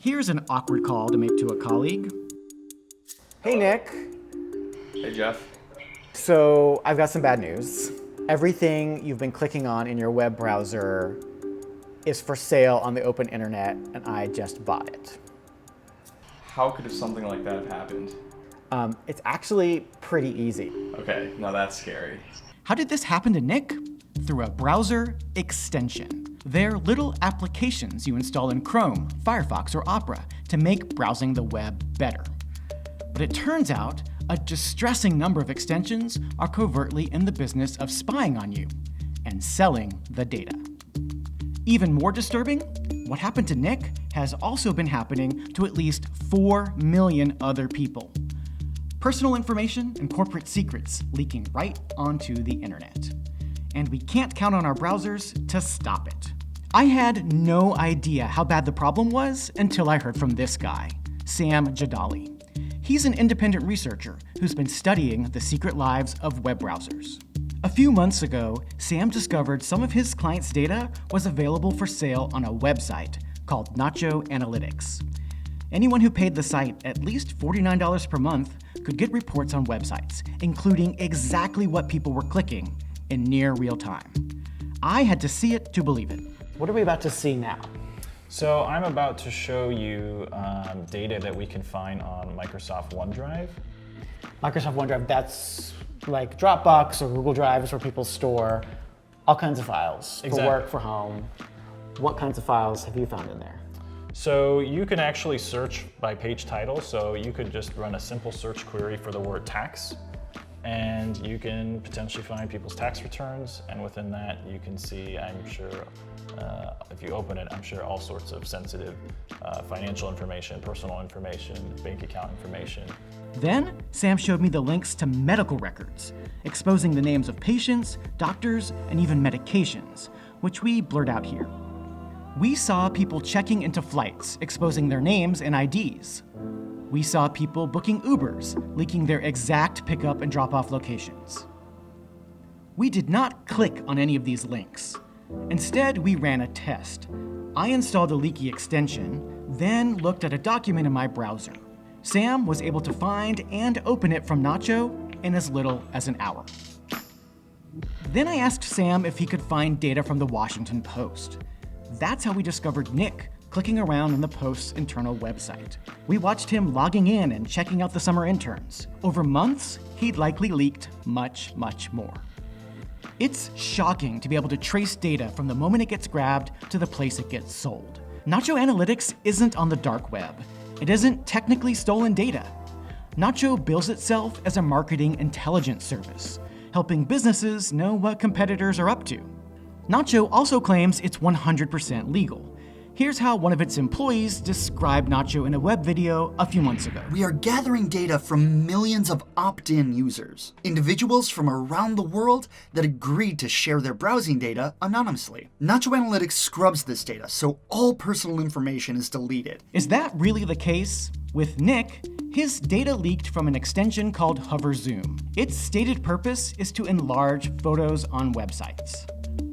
Here's an awkward call to make to a colleague. Hey, Nick. Hey, Jeff. So I've got some bad news. Everything you've been clicking on in your web browser is for sale on the open internet, and I just bought it. How could something like that have happened? It's actually pretty easy. Okay, now that's scary. How did this happen to Nick? Through a browser extension. They're little applications you install in Chrome, Firefox, or Opera to make browsing the web better. But it turns out a distressing number of extensions are covertly in the business of spying on you and selling the data. Even more disturbing, what happened to Nick has also been happening to at least 4 million other people. Personal information and corporate secrets leaking right onto the internet. And we can't count on our browsers to stop it. I had no idea how bad the problem was until I heard from this guy, Sam Jadali. He's an independent researcher who's been studying the secret lives of web browsers. A few months ago, Sam discovered some of his clients' data was available for sale on a website called Nacho Analytics. Anyone who paid the site at least $49 per month could get reports on websites, including exactly what people were clicking in near real time. I had to see it to believe it. What are we about to see now? So I'm about to show you data that we can find on Microsoft OneDrive. Microsoft OneDrive, that's like Dropbox or Google Drive is where people store all kinds of files for work, for home. What kinds of files have you found in there? So you can actually search by page title. So you could just run a simple search query for the word tax, and you can potentially find people's tax returns. And within that, you can see, I'm sure, if you open it, I'm sure all sorts of sensitive financial information, personal information, bank account information. Then, Sam showed me the links to medical records, exposing the names of patients, doctors, and even medications, which we blurred out here. We saw people checking into flights, exposing their names and IDs. We saw people booking Ubers, leaking their exact pickup and drop-off locations. We did not click on any of these links. Instead, we ran a test. I installed a leaky extension, then looked at a document in my browser. Sam was able to find and open it from Nacho in as little as an hour. Then I asked Sam if he could find data from the Washington Post. That's how we discovered Nick clicking around on the Post's internal website. We watched him logging in and checking out the summer interns. Over months, he'd likely leaked much, much more. It's shocking to be able to trace data from the moment it gets grabbed to the place it gets sold. Nacho Analytics isn't on the dark web. It isn't technically stolen data. Nacho bills itself as a marketing intelligence service, helping businesses know what competitors are up to. Nacho also claims it's 100% legal. Here's how one of its employees described Nacho in a web video a few months ago. We are gathering data from millions of opt-in users, individuals from around the world that agreed to share their browsing data anonymously. Nacho Analytics scrubs this data, so all personal information is deleted. Is that really the case? With Nick, his data leaked from an extension called Hover Zoom. Its stated purpose is to enlarge photos on websites.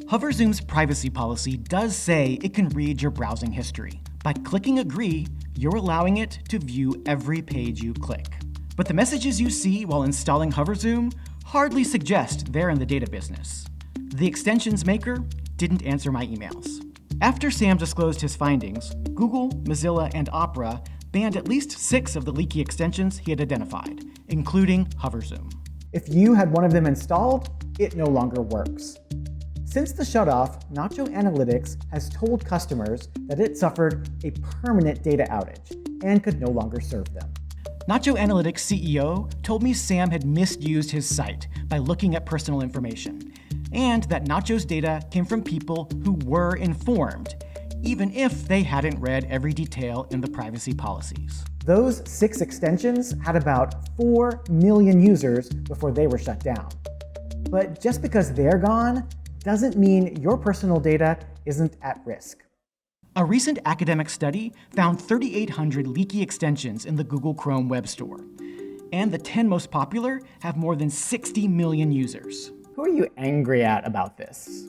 Hover Zoom's privacy policy does say it can read your browsing history. By clicking agree, you're allowing it to view every page you click. But the messages you see while installing Hover Zoom hardly suggest they're in the data business. The extension's maker didn't answer my emails. After Sam disclosed his findings, Google, Mozilla, and Opera banned at least 6 of the leaky extensions he had identified, including Hover Zoom. If you had one of them installed, it no longer works. Since the shutoff, Nacho Analytics has told customers that it suffered a permanent data outage and could no longer serve them. Nacho Analytics CEO told me Sam had misused his site by looking at personal information, and that Nacho's data came from people who were informed, even if they hadn't read every detail in the privacy policies. Those 6 extensions had about 4 million users before they were shut down. But just because they're gone doesn't mean your personal data isn't at risk. A recent academic study found 3,800 leaky extensions in the Google Chrome Web Store, and the 10 most popular have more than 60 million users. Who are you angry at about this?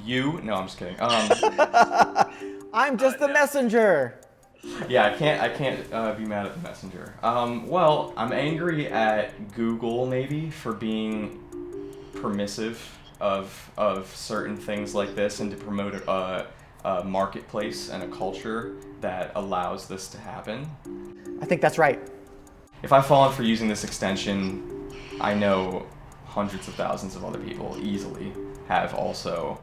You? No, I'm just kidding. I'm just the messenger. Yeah, I can't be mad at the messenger. Well, I'm angry at Google maybe for being permissive of certain things like this and to promote a marketplace and a culture that allows this to happen. I think that's right. If I've fallen for using this extension, I know hundreds of thousands of other people easily have also